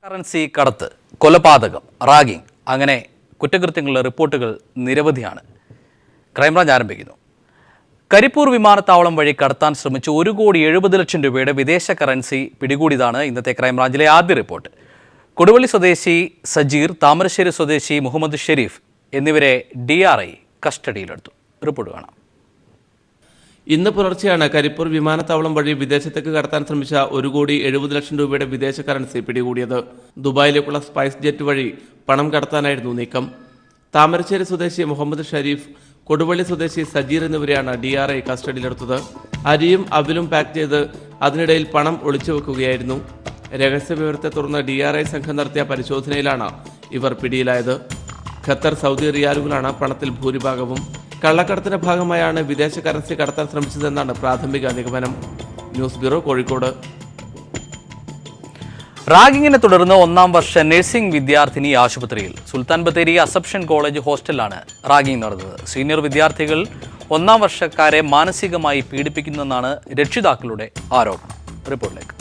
Currency കടത്ത്, കൊലപാതകം, ragging അങ്ങനെ കുറ്റകൃത്യങ്ങളുടെ റിപ്പോർട്ടുകൾ നിരവധിയാണ്. ക്രൈംബ്രാഞ്ച് ആരംഭിക്കുന്നു. കരിപ്പൂർ വിമാനത്താവളം വഴി കടത്താൻ ശ്രമിച്ച 1,70,00,000 രൂപയുടെ വിദേശ കറൻസി പിടികൂടിയതാണ് ഇന്നത്തെ ക്രൈംബ്രാഞ്ചിലെ ആദ്യ റിപ്പോർട്ട്. കൊടുവള്ളി സ്വദേശി സജീർ, താമരശ്ശേരി സ്വദേശി മുഹമ്മദ് ഷെരീഫ് എന്നിവരെ DRI കസ്റ്റഡിയിലെടുത്തു. റിപ്പോർട്ട് കാണാം. ഇന്ന് പുലർച്ചെയാണ് കരിപ്പൂർ വിമാനത്താവളം വഴി വിദേശത്തേക്ക് കടത്താൻ ശ്രമിച്ച 1,70,00,000 രൂപയുടെ വിദേശ കറൻസി പിടികൂടിയത്. ദുബായിലേക്കുള്ള സ്പൈസ് ജെറ്റ് വഴി പണം കടത്താനായിരുന്നു നീക്കം. താമരശ്ശേരി സ്വദേശി മുഹമ്മദ് ഷരീഫ്, കൊടുവള്ളി സ്വദേശി സജീർ എന്നിവരെയാണ് DRI കസ്റ്റഡിയിലെടുത്തത്. അരിയും അവിലും പാക്ക് ചെയ്ത് അതിനിടയിൽ പണം ഒളിച്ചു വെക്കുകയായിരുന്നു. രഹസ്യ വിവരത്തെ തുടർന്ന് DRI സംഘം നടത്തിയ പരിശോധനയിലാണ് ഇവർ പിടിയിലായത്. ഖത്തർ, സൗദി റിയാലുകളാണ് പണത്തിൽ ഭൂരിഭാഗവും. കള്ളക്കടത്തിന്റെ ഭാഗമായാണ് വിദേശ കറൻസി കടത്താൻ ശ്രമിച്ചതെന്നാണ് പ്രാഥമിക നിഗമനം. News bureau, Kozhikode. റാഗിങ്ങിനെ തുടർന്ന് 1ാം വർഷ നഴ്സിംഗ് വിദ്യാർത്ഥിനി ആശുപത്രിയിൽ. Sultan Bathery assumption college ഹോസ്റ്റലിലാണ് ragging നടന്നത്. സീനിയർ വിദ്യാർത്ഥികൾ 1ാം വർഷക്കാരെ മാനസികമായി പീഡിപ്പിക്കുന്നെന്നാണ് രക്ഷിതാക്കളുടെ ആരോപണം. റിപ്പോർട്ടിലേക്ക്.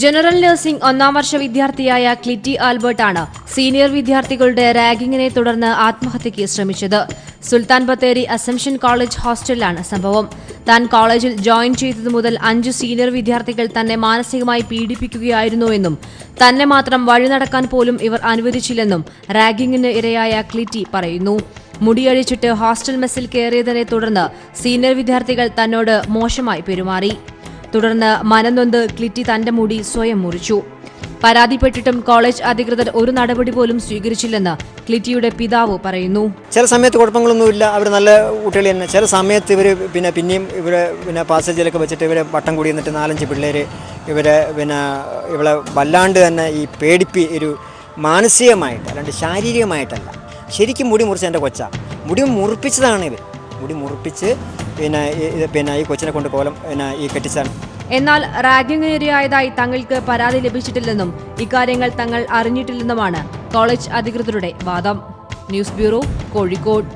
ജനറൽ നഴ്സിംഗ് 1ാം വർഷ വിദ്യാർത്ഥിയായ ക്ലിറ്റി ആൽബർട്ടാണ് സീനിയർ വിദ്യാർത്ഥികളുടെ റാഗിങ്ങിനെ തുടർന്ന് ആത്മഹത്യയ്ക്ക് ശ്രമിച്ചത്. സുൽത്താൻ ബത്തേരി അസംപ്ഷൻ കോളേജ് ഹോസ്റ്റലിലാണ് സംഭവം. താൻ കോളേജിൽ ജോയിൻ ചെയ്തതു മുതൽ 5 സീനിയർ വിദ്യാർത്ഥികൾ തന്നെ മാനസികമായി പീഡിപ്പിക്കുകയായിരുന്നുവെന്നും തന്നെ മാത്രം വഴി നടക്കാൻ പോലും ഇവർ അനുവദിച്ചില്ലെന്നും റാഗിങ്ങിന് ഇരയായ ക്ലിറ്റി പറയുന്നു. മുടിയഴിച്ചിട്ട് ഹോസ്റ്റൽ മെസ്സിൽ കയറിയതിനെ തുടർന്ന് സീനിയർ വിദ്യാർത്ഥികൾ തന്നോട് മോശമായി പെരുമാറി. തുടർന്ന് മനംനൊന്ത് ക്ലിറ്റി തന്റെ മുടി സ്വയം മുറിച്ചു. പരാതിപ്പെട്ടിട്ടും കോളേജ് അധികൃതർ ഒരു നടപടി പോലും സ്വീകരിച്ചില്ലെന്ന് ക്ലിറ്റിയുടെ പിതാവ് പറയുന്നു. ചില സമയത്ത് കുഴപ്പങ്ങളൊന്നുമില്ല, അവർ നല്ല കുട്ടികൾ തന്നെ. ചില സമയത്ത് ഇവർ പിന്നെയും ഇവരെ പാസേജിലൊക്കെ വെച്ചിട്ട് ഇവരെ വട്ടം കൂടി എന്നിട്ട് 4-5 പിള്ളേർ ഇവളെ വല്ലാണ്ട് തന്നെ ഈ പേടിപ്പി ഒരു മാനസികമായിട്ട്, അല്ലാണ്ട് ശാരീരികമായിട്ടല്ല. ശരിക്കും മുടി മുറിച്ച എൻ്റെ കൊച്ച മുടി മുറിപ്പിച്ചതാണ് ഇവർ. മുടി മുറിപ്പിച്ച് ഈ കൊച്ചിനെ കൊണ്ട് കോലം ഈ കെട്ടിച്ചാണ്. എന്നാൽ റാഗിങ്ങിനിരയായതായി തങ്ങൾക്ക് പരാതി ലഭിച്ചിട്ടില്ലെന്നും ഇക്കാര്യങ്ങൾ തങ്ങൾ അറിഞ്ഞിട്ടില്ലെന്നുമാണ് കോളേജ് അധികൃതരുടെ വാദം. News bureau, Kozhikode.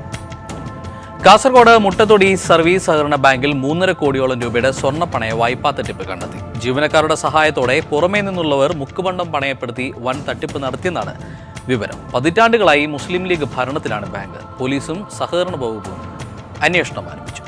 Kasaragod Muttathodi service സഹകരണ ബാങ്കിൽ 3.5 കോടിയോളം രൂപയുടെ സ്വർണ്ണ പണയ വായ്പാ തട്ടിപ്പ് കണ്ടെത്തി. ജീവനക്കാരുടെ സഹായത്തോടെ പുറമേ നിന്നുള്ളവർ മുക്കുപണ്ടം പണയപ്പെടുത്തി വൻ തട്ടിപ്പ് നടത്തിയെന്നാണ് വിവരം. പതിറ്റാണ്ടുകളായി മുസ്ലിം ലീഗ് ഭരണത്തിലാണ് ബാങ്ക്. പോലീസും സഹകരണ വകുപ്പും അന്വേഷണം ആരംഭിച്ചു.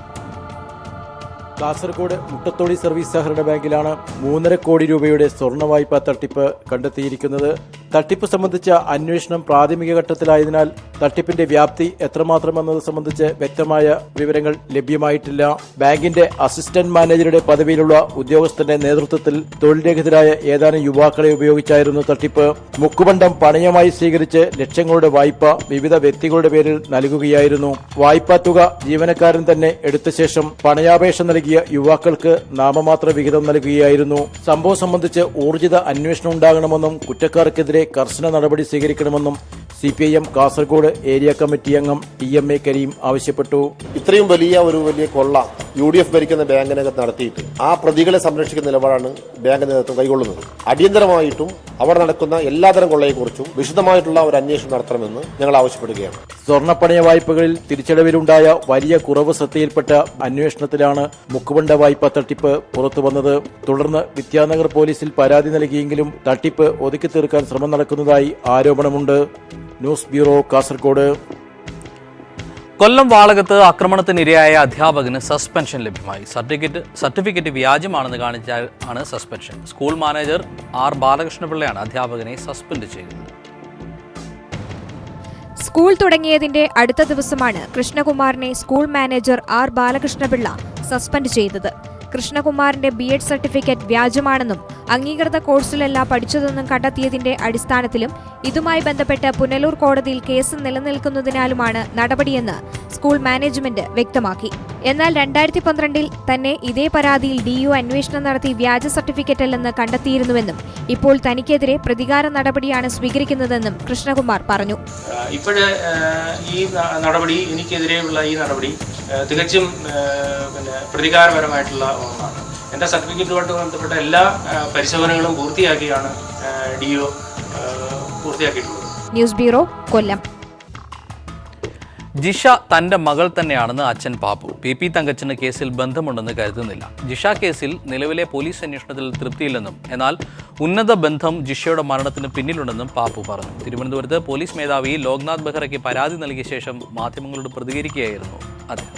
കാസർഗോഡ് മുട്ടത്തോടി സർവീസ് സഹകരണ ബാങ്കിലാണ് 3.5 കോടി രൂപയുടെ സ്വർണ്ണ വായ്പാ തട്ടിപ്പ് കണ്ടെത്തിയിരിക്കുന്നത്. തട്ടിപ്പ് സംബന്ധിച്ച അന്വേഷണം പ്രാഥമിക ഘട്ടത്തിലായതിനാൽ തട്ടിപ്പിന്റെ വ്യാപ്തി എത്രമാത്രമെന്നത് സംബന്ധിച്ച് വ്യക്തമായ വിവരങ്ങൾ ലഭ്യമായിട്ടില്ല. ബാങ്കിന്റെ അസിസ്റ്റന്റ് മാനേജറുടെ പദവിയിലുള്ള ഉദ്യോഗസ്ഥന്റെ നേതൃത്വത്തിൽ തൊഴിൽരഹിതരായ ഏതാനും യുവാക്കളെ ഉപയോഗിച്ചായിരുന്നു തട്ടിപ്പ്. മുക്കുപണ്ടം പണയമായി സ്വീകരിച്ച് ലക്ഷങ്ങളുടെ വായ്പ വിവിധ വ്യക്തികളുടെ പേരിൽ നൽകുകയായിരുന്നു. വായ്പാ തുക ജീവനക്കാരൻ തന്നെ എടുത്ത ശേഷം പണയാപേക്ഷ നൽകിയ യുവാക്കൾക്ക് നാമമാത്ര വിഹിതം നൽകുകയായിരുന്നു. സംഭവം സംബന്ധിച്ച് ഊർജിത അന്വേഷണം ഉണ്ടാകണമെന്നും കുറ്റക്കാർക്കെതിരെ കർശന നടപടി സ്വീകരിക്കണമെന്നും CPIM കാസർഗോഡ് ഏരിയ കമ്മിറ്റി അംഗം TMA കരീം ആവശ്യപ്പെട്ടു. ഇത്രയും വലിയ കൊള്ള UDF ഭരിക്കുന്ന ബാങ്കിനകത്ത് നടത്തിയിട്ട് ആ പ്രതികളെ സംരക്ഷിക്കുന്ന നിലപാടാണ് ബാങ്ക് നേതൃത്വം കൈകൊള്ളുന്നത്. അടിയന്തരമായിട്ടും അവിടെ നടക്കുന്ന എല്ലാതരം കൊള്ളയെക്കുറിച്ചും വിശദമായിട്ടുള്ള ഒരു അന്വേഷണം നടത്തണമെന്ന് ഞങ്ങൾ ആവശ്യപ്പെടുകയാണ്. സ്വർണ്ണപ്പണയ വായ്പകളിൽ തിരിച്ചടവിലുണ്ടായ വലിയ കുറവ് ശ്രദ്ധയിൽപ്പെട്ട അന്വേഷണത്തിലാണ് മുക്കുപണ്ട വായ്പാ തട്ടിപ്പ് പുറത്തുവന്നത്. തുടർന്ന് വിദ്യാനഗർ പോലീസിൽ പരാതി നൽകിയെങ്കിലും തട്ടിപ്പ് ഒതുക്കി തീർക്കാൻ ശ്രമം നടക്കുന്നതായി ആരോപണമുണ്ട്. News bureau, Kasaragod. കൊല്ലം വാളകത്ത് ആക്രമണത്തിനിരയായ അധ്യാപകന് സസ്പെൻഷൻ ലഭ്യമായി. സർട്ടിഫിക്കറ്റ് വ്യാജമാണെന്ന് കാണിച്ചാൽ ആണ് സസ്പെൻഷൻ. സ്കൂൾ മാനേജർ R ബാലകൃഷ്ണപിള്ളയാണ് അധ്യാപകനെ സസ്പെൻഡ് ചെയ്തത്. സ്കൂൾ തുടങ്ങിയതിന്റെ അടുത്ത ദിവസമാണ് കൃഷ്ണകുമാറിനെ school manager R Balakrishnapillai suspend ചെയ്തത്. കൃഷ്ണകുമാറിന്റെ B.Ed സർട്ടിഫിക്കറ്റ് വ്യാജമാണെന്നും അംഗീകൃത കോഴ്സിലല്ല പഠിച്ചതെന്നും കണ്ടെത്തിയതിന്റെ അടിസ്ഥാനത്തിലും ഇതുമായി ബന്ധപ്പെട്ട് പുനലൂർ കോടതിയിൽ കേസ് നിലനിൽക്കുന്നതിനാലുമാണ് നടപടിയെന്ന് സ്കൂൾ മാനേജ്മെന്റ് വ്യക്തമാക്കി. എന്നാൽ 2012 തന്നെ ഇതേ പരാതിയിൽ DU അന്വേഷണം നടത്തി വ്യാജ സർട്ടിഫിക്കറ്റ് അല്ലെന്ന് കണ്ടെത്തിയിരുന്നുവെന്നും ഇപ്പോൾ തനിക്കെതിരെ പ്രതികാര നടപടിയാണ് സ്വീകരിക്കുന്നതെന്നും കൃഷ്ണകുമാർ പറഞ്ഞു. ഈ നടപടി, എനിക്കെതിരെയുള്ള ഈ നടപടി തികച്ചും പ്രതികാരപരമായിട്ടുള്ള ഒന്നാണ്. എൻ്റെ സർട്ടിഫിക്കറ്റുമായിട്ട് ബന്ധപ്പെട്ട എല്ലാ പരിശോധനകളും പൂർത്തിയാക്കിയാണ് DO പൂർത്തിയാക്കിയിട്ടുള്ളത്. ന്യൂസ് ബ്യൂറോ, കൊല്ലം. ജിഷ തന്റെ മകൾ തന്നെയാണെന്ന് അച്ഛൻ പാപ്പു. പി തങ്കച്ചന് കേസിൽ ബന്ധമുണ്ടെന്ന് കരുതുന്നില്ല. ജിഷ കേസിൽ നിലവിലെ പോലീസ് അന്വേഷണത്തിൽ തൃപ്തിയില്ലെന്നും എന്നാൽ ഉന്നത ബന്ധം ജിഷയുടെ മരണത്തിന് പിന്നിലുണ്ടെന്നും പാപ്പു പറഞ്ഞു. തിരുവനന്തപുരത്ത് പോലീസ് മേധാവി ലോക്നാഥ് ബെഹ്റയ്ക്ക് പരാതി നൽകിയ ശേഷം മാധ്യമങ്ങളോട് പ്രതികരിക്കുകയായിരുന്നു അദ്ദേഹം.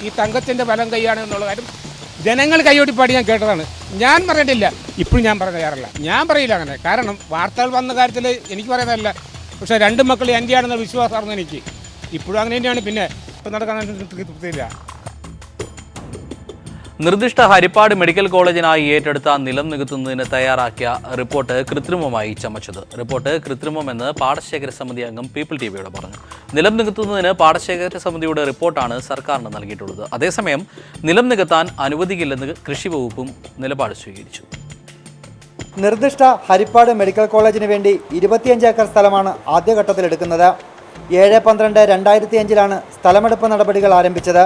ഈ തങ്കച്ചൻ്റെ ബലം കൈയാണ് എന്നുള്ള കാര്യം ജനങ്ങൾ കൈയോട്ടിപ്പാടി ഞാൻ കേട്ടതാണ്. ഞാൻ പറഞ്ഞിട്ടില്ല, ഇപ്പോഴും ഞാൻ പറയാൻ തയ്യാറല്ല. ഞാൻ പറയില്ല അങ്ങനെ. കാരണം വാർത്തകൾ വന്ന കാര്യത്തിൽ എനിക്ക് പറയുന്നതല്ല. പക്ഷേ 2 മക്കൾ എൻ്റെ ആണെന്ന വിശ്വാസമായിരുന്നു എനിക്ക്. ഇപ്പോഴും അങ്ങനെ തന്നെയാണ്. പിന്നെ ഇപ്പം നടക്കാൻ തൃപ്തിയില്ല. നിർദ്ദിഷ്ട ഹരിപ്പാട് മെഡിക്കൽ കോളേജിനായി ഏറ്റെടുത്ത നിലം നികത്തുന്നതിന് തയ്യാറാക്കിയ റിപ്പോർട്ട് കൃത്രിമമായി ചമച്ചത്. റിപ്പോർട്ട് കൃത്രിമമെന്ന് പാടശേഖര സമിതി അംഗം പീപ്പിൾ ടിവിയോട് പറഞ്ഞു. നിലം നികത്തുന്നതിന് പാടശേഖര സമിതിയുടെ റിപ്പോർട്ടാണ് സർക്കാരിന് നൽകിയിട്ടുള്ളത്. അതേസമയം നിലം നികത്താൻ അനുവദിക്കില്ലെന്ന് കൃഷി വകുപ്പും നിലപാട് സ്വീകരിച്ചു. നിർദ്ദിഷ്ട ഹരിപ്പാട് മെഡിക്കൽ കോളേജിന് വേണ്ടി 25 ഏക്കർ സ്ഥലമാണ് ആദ്യഘട്ടത്തിലെടുക്കുന്നത്. 7/12/2005 സ്ഥലമെടുപ്പ് നടപടികൾ ആരംഭിച്ചത്.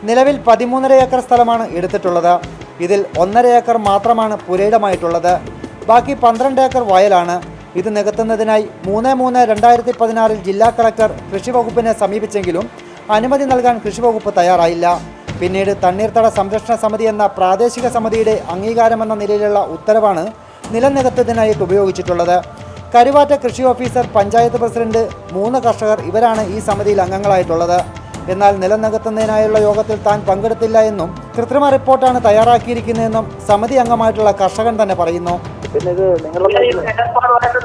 നിലവിൽ 13.5 ഏക്കർ സ്ഥലമാണ് എടുത്തിട്ടുള്ളത്. ഇതിൽ 1.5 ഏക്കർ മാത്രമാണ് പുരയിടമായിട്ടുള്ളത്. ബാക്കി 12 ഏക്കർ വയലാണ്. ഇത് നികത്തുന്നതിനായി 3/3/2016 ജില്ലാ കളക്ടർ കൃഷി വകുപ്പിനെ സമീപിച്ചെങ്കിലും അനുമതി നൽകാൻ കൃഷി വകുപ്പ് തയ്യാറായില്ല. പിന്നീട് തണ്ണീർത്തട സംരക്ഷണ സമിതി എന്ന പ്രാദേശിക സമിതിയുടെ അംഗീകാരമെന്ന നിലയിലുള്ള ഉത്തരവാണ് നിലം നികത്തുന്നതിനായിട്ട് ഉപയോഗിച്ചിട്ടുള്ളത്. കരുവാറ്റ കൃഷി ഓഫീസർ, പഞ്ചായത്ത് പ്രസിഡന്റ്, 3 കർഷകർ ഇവരാണ് ഈ സമിതിയിൽ അംഗങ്ങളായിട്ടുള്ളത്. എന്നാൽ നിലം നികത്തുന്നതിനായുള്ള യോഗത്തിൽ താൻ പങ്കെടുത്തില്ല എന്നും കൃത്രിമ റിപ്പോർട്ടാണ് തയ്യാറാക്കിയിരിക്കുന്നതെന്നും സമിതി അംഗമായിട്ടുള്ള കർഷകൻ തന്നെ പറയുന്നു. പിന്നെ ഇത് നിങ്ങളുടെ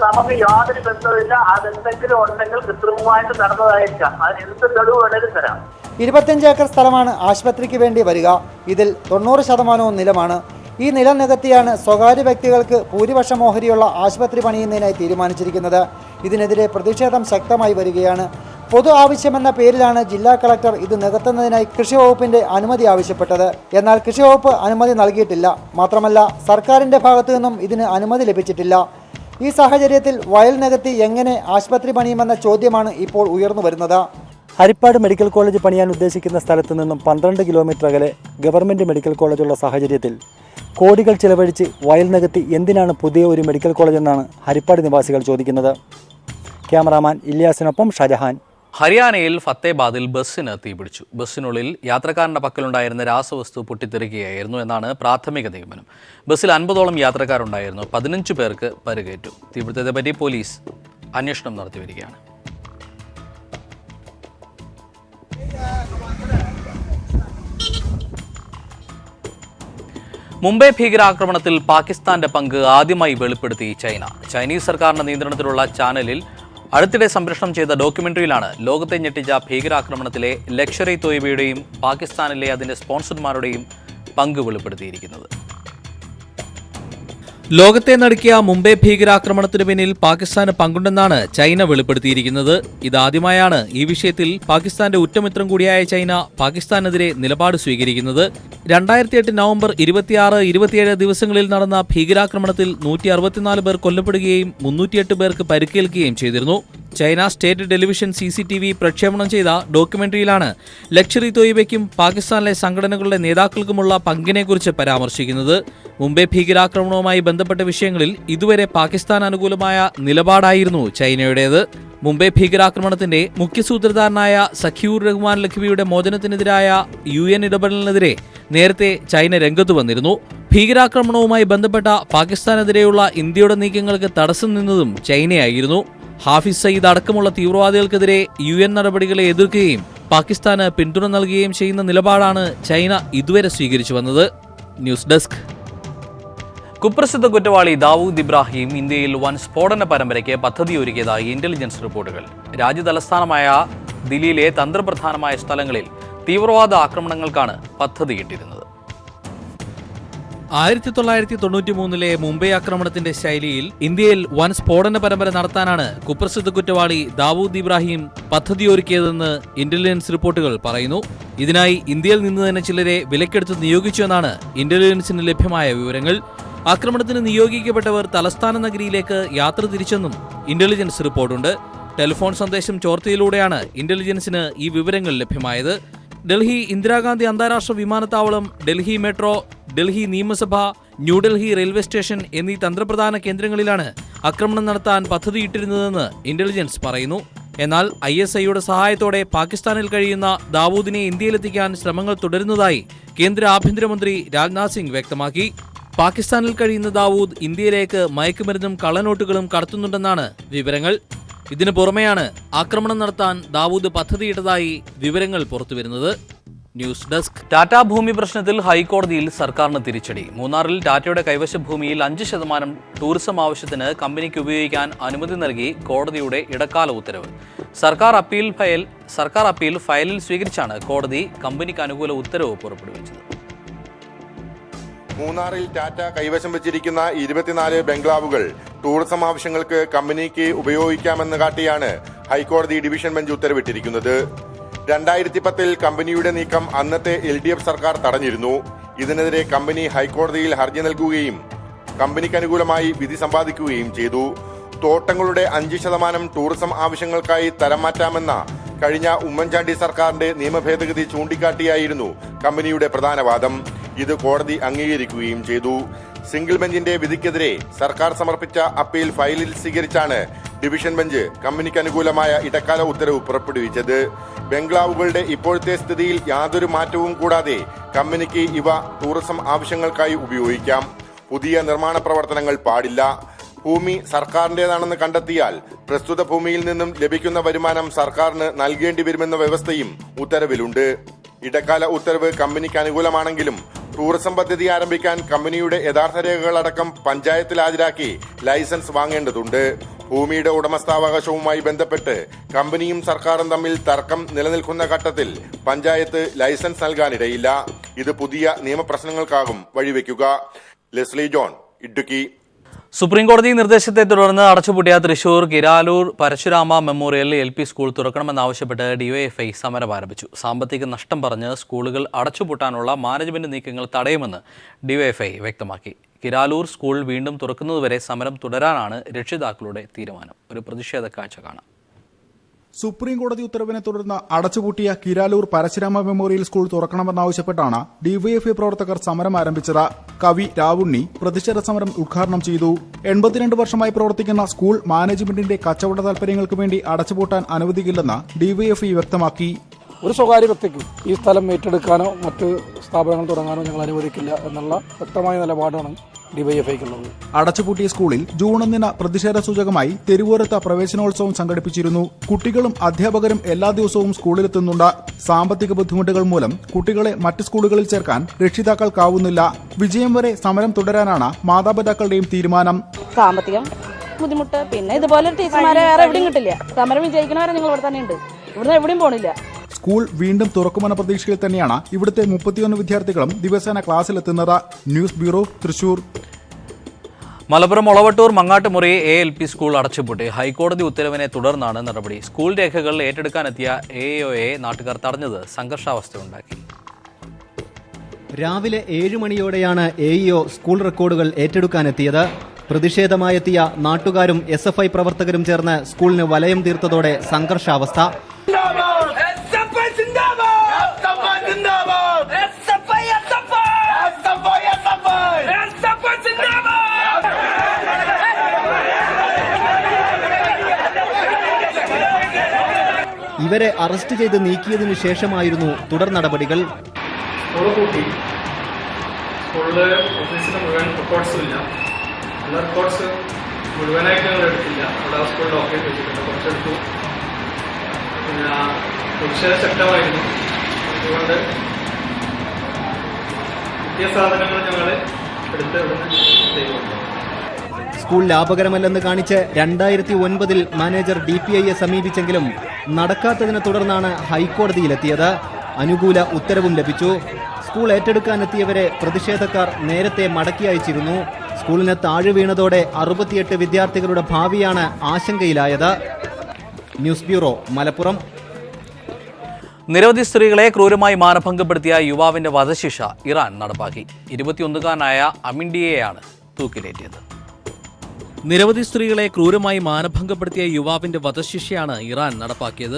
നമുക്ക് യാതൊരു ബന്ധമില്ല. അതെന്തെങ്കിലും ഉണ്ടെങ്കിൽ കൃത്രിമമായിട്ട് നടന്നതായിരിക്കാം. അതിന് എന്ത് തെളിവ് വേണേലും തരാം. 25 ഏക്കർ സ്ഥലമാണ് ആശുപത്രിക്ക് വേണ്ടി വരിക. ഇതിൽ 90% നിലമാണ്. ഈ നിലം നികത്തിയാണ് സ്വകാര്യ വ്യക്തികൾക്ക് ഭൂരിപക്ഷം ഓഹരിയുള്ള ആശുപത്രി പണിയുന്നതിനായി തീരുമാനിച്ചിരിക്കുന്നത്. ഇതിനെതിരെ പ്രതിഷേധം ശക്തമായി വരികയാണ്. പൊതു ആവശ്യമെന്ന പേരിലാണ് ജില്ലാ കളക്ടർ ഇത് നികത്തുന്നതിനായി കൃഷി വകുപ്പിന്റെ അനുമതി ആവശ്യപ്പെട്ടത്. എന്നാൽ കൃഷി വകുപ്പ് അനുമതി നൽകിയിട്ടില്ല. മാത്രമല്ല സർക്കാരിന്റെ ഭാഗത്തു നിന്നും ഇതിന് അനുമതി ലഭിച്ചിട്ടില്ല. ഈ സാഹചര്യത്തിൽ വയൽ നികത്തി എങ്ങനെ ആശുപത്രി പണിയുമെന്ന ചോദ്യമാണ് ഇപ്പോൾ ഉയർന്നു വരുന്നത്. ഹരിപ്പാട് മെഡിക്കൽ കോളേജ് പണിയാൻ ഉദ്ദേശിക്കുന്ന സ്ഥലത്തു നിന്നും 12 കിലോമീറ്റർ അകലെ ഗവൺമെൻറ് മെഡിക്കൽ കോളേജുള്ള സാഹചര്യത്തിൽ കോടികൾ ചിലവഴിച്ച് വയൽ നികത്തി എന്തിനാണ് പുതിയ ഒരു മെഡിക്കൽ കോളേജ് എന്നാണ് ഹരിപ്പാട് നിവാസികൾ ചോദിക്കുന്നത്. ക്യാമറാമാൻ ഇല്യാസിനൊപ്പം ഷാജഹാൻ. ഹരിയാനയിൽ ഫത്തേബാദിൽ ബസ്സിന് തീപിടിച്ചു. ബസ്സിനുള്ളിൽ യാത്രക്കാരന്റെ പക്കലുണ്ടായിരുന്ന രാസവസ്തു പൊട്ടിത്തെറിക്കുകയായിരുന്നു എന്നാണ് പ്രാഥമിക നിഗമനം. ബസ്സിൽ 50ഓളം യാത്രക്കാരുണ്ടായിരുന്നു. 15 പേർക്ക് പരിക്കേറ്റു. തീപിടുത്തത്തെപ്പറ്റി പോലീസ് അന്വേഷണം നടത്തിവരികയാണ്. മുംബൈ ഭീകരാക്രമണത്തിൽ പാകിസ്ഥാന്റെ പങ്ക് ആദ്യമായി വെളിപ്പെടുത്തി ചൈന. ചൈനീസ് സർക്കാരിന്റെ നിയന്ത്രണത്തിലുള്ള ചാനലിൽ അടുത്തിടെ സംപ്രേഷണം ചെയ്ത ഡോക്യുമെന്ററിയിലാണ് ലോകത്തെ ഞെട്ടിച്ച ഭീകരാക്രമണത്തിലെ ലഷ്കർ ഇ തോയ്ബയുടെയും പാകിസ്ഥാനിലെ അതിന്റെ സ്പോൺസർമാരുടെയും പങ്ക് വെളിപ്പെടുത്തിയിരിക്കുന്നത്. ലോകത്തെ നടുക്കിയ മുംബൈ ഭീകരാക്രമണത്തിനു പിന്നിൽ പാകിസ്ഥാന് പങ്കുണ്ടെന്നാണ് ചൈന വെളിപ്പെടുത്തിയിരിക്കുന്നത്. ഇതാദ്യമായാണ് ഈ വിഷയത്തിൽ പാകിസ്ഥാന്റെ ഉറ്റമിത്രം കൂടിയായ ചൈന പാകിസ്ഥാനെതിരെ നിലപാട് സ്വീകരിക്കുന്നത്. 2008 നവംബർ 26, 27 ദിവസങ്ങളിൽ നടന്ന ഭീകരാക്രമണത്തിൽ 164 പേർ കൊല്ലപ്പെടുകയും 308 പേർക്ക് പരിക്കേൽക്കുകയും ചെയ്തിരുന്നു. ചൈന സ്റ്റേറ്റ് ടെലിവിഷൻ CCTV പ്രക്ഷേപണം ചെയ്ത ഡോക്യുമെന്ററിയിലാണ് ലഷ്കർ ഇ തോയ്ബയ്ക്കും പാകിസ്ഥാനിലെ സംഘടനകളുടെ നേതാക്കൾക്കുമുള്ള പങ്കിനെക്കുറിച്ച് പരാമർശിക്കുന്നത്. മുംബൈ ഭീകരാക്രമണവുമായി ബന്ധപ്പെട്ട വിഷയങ്ങളിൽ ഇതുവരെ പാകിസ്ഥാൻ അനുകൂലമായ നിലപാടായിരുന്നു ചൈനയുടേത്. മുംബൈ ഭീകരാക്രമണത്തിന്റെ മുഖ്യസൂത്രധാരനായ സഖിയൂർ റഹ്മാൻ ലഖ്വിയുടെ മോചനത്തിനെതിരായ UN ഇടപെടലിനെതിരെ നേരത്തെ ചൈന രംഗത്തു വന്നിരുന്നു. ഭീകരാക്രമണവുമായി ബന്ധപ്പെട്ട പാകിസ്ഥാനെതിരെയുള്ള ഇന്ത്യയുടെ നീക്കങ്ങൾക്ക് തടസ്സം നിന്നതും ചൈനയായിരുന്നു. ഹാഫിസ് സയ്യിദ് അടക്കമുള്ള തീവ്രവാദികൾക്കെതിരെ UN നടപടികളെ എതിർക്കുകയും പാകിസ്ഥാന് പിന്തുണ നൽകുകയും ചെയ്യുന്ന നിലപാടാണ് ചൈന ഇതുവരെ സ്വീകരിച്ചു വന്നത്. News desk. കുപ്രസിദ്ധ കുറ്റവാളി ദാവൂദ് ഇബ്രാഹിം ഇന്ത്യയിൽ വൻ സ്ഫോടന പരമ്പരയ്ക്ക് പദ്ധതിയൊരുക്കിയതായി ഇന്റലിജൻസ് റിപ്പോർട്ടുകൾ. രാജ്യതലസ്ഥാനമായ ദില്ലിയിലെ തന്ത്രപ്രധാനമായ സ്ഥലങ്ങളിൽ തീവ്രവാദ ആക്രമണങ്ങൾക്കാണ് പദ്ധതിയിട്ടിരുന്നത്. 1993 മുംബൈ ആക്രമണത്തിന്റെ ശൈലിയിൽ ഇന്ത്യയിൽ വൻ സ്ഫോടന പരമ്പര നടത്താനാണ് കുപ്രസിദ്ധ കുറ്റവാളി ദാവൂദ് ഇബ്രാഹിം പദ്ധതിയൊരുക്കിയതെന്ന് ഇന്റലിജൻസ് റിപ്പോർട്ടുകൾ പറയുന്നു. ഇതിനായി ഇന്ത്യയിൽ നിന്ന് തന്നെ ചിലരെ വിലക്കെടുത്ത് നിയോഗിച്ചുവെന്നാണ് ഇന്റലിജൻസിന് ലഭ്യമായ വിവരങ്ങൾ. ആക്രമണത്തിന് നിയോഗിക്കപ്പെട്ടവർ തലസ്ഥാന നഗരിയിലേക്ക് യാത്ര തിരിച്ചെന്നും ഇന്റലിജൻസ് റിപ്പോർട്ടുണ്ട്. ടെലിഫോൺ സന്ദേശം ചോർത്തിയിലൂടെയാണ് ഇന്റലിജൻസിന് ഈ വിവരങ്ങൾ ലഭ്യമായത്. ഡൽഹി ഇന്ദിരാഗാന്ധി അന്താരാഷ്ട്ര വിമാനത്താവളം, ഡൽഹി മെട്രോ, ഡൽഹി നിയമസഭ, ന്യൂഡൽഹി റെയിൽവേ സ്റ്റേഷൻ എന്നീ തന്ത്രപ്രധാന കേന്ദ്രങ്ങളിലാണ് ആക്രമണം നടത്താൻ പദ്ധതിയിട്ടിരുന്നതെന്ന് ഇന്റലിജൻസ് പറയുന്നു. എന്നാൽ ISIയുടെ സഹായത്തോടെ പാകിസ്ഥാനിൽ കഴിയുന്ന ദാവൂദിനെ ഇന്ത്യയിലെത്തിക്കാൻ ശ്രമങ്ങൾ തുടരുന്നതായി കേന്ദ്ര ആഭ്യന്തരമന്ത്രി രാജ്നാഥ് സിംഗ് വ്യക്തമാക്കി. പാകിസ്ഥാനിൽ കഴിയുന്ന ദാവൂദ് ഇന്ത്യയിലേക്ക് മയക്കുമരുന്നും കള്ളനോട്ടുകളും കടത്തുന്നുണ്ടെന്നാണ് വിവരങ്ങൾ. ഇതിനു പുറമെയാണ് ആക്രമണം നടത്താൻ ദാവൂദ് പദ്ധതിയിട്ടതായി വിവരങ്ങൾ പുറത്തുവരുന്നത്. News desk. ടാറ്റ ഭൂമി പ്രശ്നത്തിൽ ഹൈക്കോടതിയിൽ സർക്കാരിന് തിരിച്ചടി. മൂന്നാറിൽ ടാറ്റയുടെ കൈവശ ഭൂമിയിൽ 5% ടൂറിസം ആവശ്യത്തിന് കമ്പനിക്ക് ഉപയോഗിക്കാൻ അനുമതി നൽകി കോടതിയുടെ ഇടക്കാല ഉത്തരവ്. സർക്കാർ അപ്പീൽ ഫയലിൽ സ്വീകരിച്ചാണ് കോടതി കമ്പനിക്ക് അനുകൂല ഉത്തരവ് പുറപ്പെടുവിച്ചത്. മൂന്നാറിൽ ടാറ്റ കൈവശം വെച്ചിരിക്കുന്ന 24 ബംഗ്ലാവുകൾ ടൂറിസം ആവശ്യങ്ങൾക്ക് കമ്പനിക്ക് ഉപയോഗിക്കാമെന്ന് കാട്ടിയാണ് ഹൈക്കോടതി ഡിവിഷൻ ബെഞ്ച് ഉത്തരവിട്ടിരിക്കുന്നത്. 2010 കമ്പനിയുടെ നീക്കം അന്നത്തെ LDF സർക്കാർ തടഞ്ഞിരുന്നു. ഇതിനെതിരെ കമ്പനി ഹൈക്കോടതിയിൽ ഹർജി നൽകുകയും കമ്പനിക്ക് അനുകൂലമായി വിധി സമ്പാദിക്കുകയും ചെയ്തു. തോട്ടങ്ങളുടെ 5% ടൂറിസം ആവശ്യങ്ങൾക്കായി തരം മാറ്റാമെന്ന കഴിഞ്ഞ ഉമ്മൻചാണ്ടി സർക്കാരിന്റെ നിയമഭേദഗതി ചൂണ്ടിക്കാട്ടിയായിരുന്നു കമ്പനിയുടെ പ്രധാന വാദം. ഇത് കോടതി അംഗീകരിക്കുകയും ചെയ്തു. സിംഗിൾ ബെഞ്ചിന്റെ വിധിക്കെതിരെ സർക്കാർ സമർപ്പിച്ച അപ്പീൽ ഫയലിൽ സ്വീകരിച്ചാണ് ഡിവിഷൻ ബെഞ്ച് കമ്പനിക്ക് അനുകൂലമായ ഇടക്കാല ഉത്തരവ് പുറപ്പെടുവിച്ചത്. ബംഗ്ലാവുകളുടെ ഇപ്പോഴത്തെ സ്ഥിതിയിൽ യാതൊരു മാറ്റവും കൂടാതെ കമ്പനിക്ക് ഇവ ടൂറിസം ആവശ്യങ്ങൾക്കായി ഉപയോഗിക്കാം. പുതിയ നിർമ്മാണ പ്രവർത്തനങ്ങൾ പാടില്ല. ഭൂമി സർക്കാരിന്റേതാണെന്ന് കണ്ടെത്തിയാൽ പ്രസ്തുത ഭൂമിയിൽ നിന്നും ലഭിക്കുന്ന വരുമാനം സർക്കാരിന് നൽകേണ്ടി വരുമെന്ന വ്യവസ്ഥയും ഉത്തരവിലുണ്ട്. ഇടക്കാല ഉത്തരവ് കമ്പനിക്ക് അനുകൂലമാണെങ്കിലും ടൂറിസം പദ്ധതി ആരംഭിക്കാൻ കമ്പനിയുടെ യഥാർത്ഥ രേഖകളടക്കം പഞ്ചായത്തിൽ ഹാജരാക്കി ലൈസൻസ് വാങ്ങേണ്ടതുണ്ട്. ഭൂമിയുടെ ഉടമസ്ഥാവകാശവുമായി ബന്ധപ്പെട്ട് കമ്പനിയും സർക്കാരും തമ്മിൽ തർക്കം നിലനിൽക്കുന്ന ഘട്ടത്തിൽ പഞ്ചായത്ത് ലൈസൻസ് നൽകാനിടയില്ല. ഇത് പുതിയ നിയമപ്രശ്നങ്ങൾക്കാകും വഴിവെക്കുക. Leslie John, Idukki. സുപ്രീംകോടതി നിർദ്ദേശത്തെ തുടർന്ന് അടച്ചുപൂട്ടിയ Thrissur Kiralur Parasurama memorial LP school തുറക്കണമെന്നാവശ്യപ്പെട്ട് DYFI സമരം ആരംഭിച്ചു. സാമ്പത്തിക നഷ്ടം പറഞ്ഞ് സ്കൂളുകൾ അടച്ചുപൂട്ടാനുള്ള മാനേജ്മെന്റ് നീക്കങ്ങൾ തടയുമെന്ന് DYFI വ്യക്തമാക്കി. കിരാലൂർ സ്കൂൾ വീണ്ടും തുറക്കുന്നതുവരെ സമരം തുടരാനാണ് രക്ഷിതാക്കളുടെ തീരുമാനം. ഒരു പ്രതിഷേധ കാഴ്ച കാണാം. സുപ്രീം കോടതി ഉത്തരവിനെ തുടർന്ന് അടച്ചുപൂട്ടിയ കിരാലൂർ പരശുരാമ മെമ്മോറിയൽ സ്കൂൾ തുറക്കണമെന്നാവശ്യപ്പെട്ടാണ് DYFI പ്രവർത്തകർ സമരം ആരംഭിച്ചത്. കവി രാവുണ്ണി പ്രതിഷേധ സമരം ഉദ്ഘാടനം ചെയ്തു. 82 വർഷമായി പ്രവർത്തിക്കുന്ന സ്കൂൾ മാനേജ്മെന്റിന്റെ കച്ചവട താൽപര്യങ്ങൾക്ക് വേണ്ടി അടച്ചുപൂട്ടാൻ അനുവദിക്കില്ലെന്ന് DYFI വ്യക്തമാക്കി. ഒരു സ്വകാര്യ വ്യക്തിക്ക് ഈ സ്ഥലം ഏറ്റെടുക്കാനോ മറ്റ് സ്ഥാപനങ്ങൾ തുടങ്ങാനോ ഞങ്ങൾ അനുവദിക്കില്ല എന്നുള്ള വ്യക്തമായ നിലപാടാണ് DYFIക്കുള്ളത്. അടച്ചുപൂട്ടിയ സ്കൂളിൽ ജൂൺ 1 പ്രതിഷേധ സൂചകമായി തെരുവോരത്ത് പ്രവേശനോത്സവം സംഘടിപ്പിച്ചിരുന്നു. കുട്ടികളും അധ്യാപകരും എല്ലാ ദിവസവും സ്കൂളിലെത്തുന്നുണ്ട്. സാമ്പത്തിക ബുദ്ധിമുട്ടുകൾ മൂലം കുട്ടികളെ മറ്റ് സ്കൂളുകളിൽ ചേർക്കാൻ രക്ഷിതാക്കൾക്കാവുന്നില്ല. വിജയം വരെ സമരം തുടരാനാണ് മാതാപിതാക്കളുടെയും തീരുമാനം. സാമ്പത്തികം ബുദ്ധിമുട്ട്, പിന്നെ ഇതുപോലെ ടീച്ചർമാരെ വേറെ എവിടെയും കിട്ടില്ല. സമരം വിജയിക്കണവരെ നിങ്ങൾ ഇവിടെ തന്നെ ഉണ്ട്, ഇവിടുന്ന് എവിടെയും പോണില്ല. സ്കൂൾ വീണ്ടും തുറക്കുമെന്ന പ്രതീക്ഷയിൽ തന്നെയാണ് ഇവിടുത്തെ 31 വിദ്യാർത്ഥികളും ദിവസേന ക്ലാസ്സിലെത്തുന്നത്. News bureau, Thrissur. Malappuram Olavattur Mangattumuri ALP school അടച്ചുപൂട്ടി. ഹൈക്കോടതി ഉത്തരവിനെ തുടർന്നാണ് നടപടി. സ്കൂൾ രേഖകൾ ഏറ്റെടുക്കാനെത്തിയ AEOയെ നാട്ടുകാർ തടഞ്ഞത് സംഘർഷാവസ്ഥയുണ്ടാക്കി. രാവിലെ 7 മണിയോടെയാണ് AEO സ്കൂൾ റെക്കോർഡുകൾ ഏറ്റെടുക്കാനെത്തിയത്. പ്രതിഷേധമായെത്തിയ നാട്ടുകാരും SFI പ്രവർത്തകരും ചേർന്ന് സ്കൂളിന് വലയം തീർത്തതോടെ സംഘർഷാവസ്ഥ. ഇവരെ അറസ്റ്റ് ചെയ്ത് നീക്കിയതിനു ശേഷമായിരുന്നു തുടർ നടപടികൾ. സ്കൂളിലെ ഓഫീസിന് മുഴുവൻ റെക്കോർഡ്സും ഇല്ല. എല്ലാ റെക്കോർഡ്സ് മുഴുവനായിട്ട് ഞങ്ങൾ എടുത്തില്ല. അവിടെ സ്കൂളിൽ ഓക്കെ വെച്ചിട്ടുണ്ട്, കുറച്ചെടുത്തു. പിന്നെ പ്രതിഷേധം ശക്തമായിരുന്നു. അതുകൊണ്ട് കിട്ടിയ സാധനങ്ങൾ ഞങ്ങൾ എടുത്ത് ഇവിടുന്ന് ചെയ്തു. സ്കൂൾ ലാഭകരമല്ലെന്ന് കാണിച്ച് 2009 മാനേജർ DPIയെ സമീപിച്ചെങ്കിലും നടക്കാത്തതിനെ തുടർന്നാണ് ഹൈക്കോടതിയിലെത്തിയത്. അനുകൂല ഉത്തരവും ലഭിച്ചു. സ്കൂൾ ഏറ്റെടുക്കാനെത്തിയവരെ പ്രതിഷേധക്കാർ നേരത്തെ മടക്കി അയച്ചിരുന്നു. സ്കൂളിന് താഴെ വീണതോടെ 68 വിദ്യാർത്ഥികളുടെ ഭാവിയാണ് ആശങ്കയിലായത്. News bureau, Malappuram. നിരവധി സ്ത്രീകളെ ക്രൂരമായി മാനഭംഗപ്പെടുത്തിയ യുവാവിന്റെ വധശിക്ഷ ഇറാൻ നടപ്പാക്കി. 21കാരനായ അമിൻഡിയെയാണ് തൂക്കിലേറ്റിയത്. നിരവധി സ്ത്രീകളെ ക്രൂരമായി മാനഭംഗപ്പെടുത്തിയ യുവാവിന്റെ വധശിക്ഷയാണ് ഇറാൻ നടപ്പാക്കിയത്.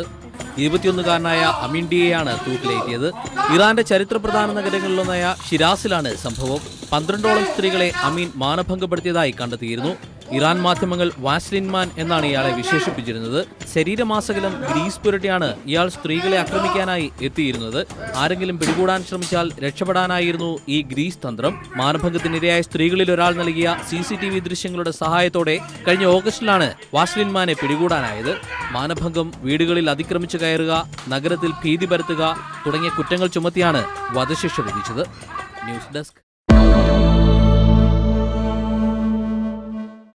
21കാരനായ അമിൻഡിയെയാണ് തൂക്കിലേറ്റിയത്. ഇറാന്റെ ചരിത്രപ്രധാന നഗരങ്ങളിലൊന്നായ ഷിരാസിലാണ് സംഭവം. 12ഓളം സ്ത്രീകളെ അമീൻ മാനഭംഗപ്പെടുത്തിയതായി കണ്ടെത്തിയിരുന്നു. ഇറാൻ മാധ്യമങ്ങൾ വാസ്ലിൻ മാൻ എന്നാണ് ഇയാളെ വിശേഷിപ്പിച്ചിരുന്നത്. ശരീരമാസകലം ഗ്രീസ് പുരട്ടിയാണ് ഇയാൾ സ്ത്രീകളെ ആക്രമിക്കാനായി എത്തിയിരുന്നത്. ആരെങ്കിലും പിടികൂടാൻ ശ്രമിച്ചാൽ രക്ഷപ്പെടാനായിരുന്നു ഈ ഗ്രീസ് തന്ത്രം. മാനഭംഗത്തിനിരയായ സ്ത്രീകളിൽ ഒരാൾ നൽകിയ CCTV ദൃശ്യങ്ങളുടെ സഹായത്തോടെ കഴിഞ്ഞ ഓഗസ്റ്റിലാണ് വാസ്ലിൻ മാനെ പിടികൂടാനായത്. മാനഭംഗം, വീടുകളിൽ അതിക്രമിച്ചു കയറുക, നഗരത്തിൽ ഭീതി പരത്തുക തുടങ്ങിയ കുറ്റങ്ങൾ ചുമത്തിയാണ് വധശിക്ഷ വിധിച്ചത്. News desk.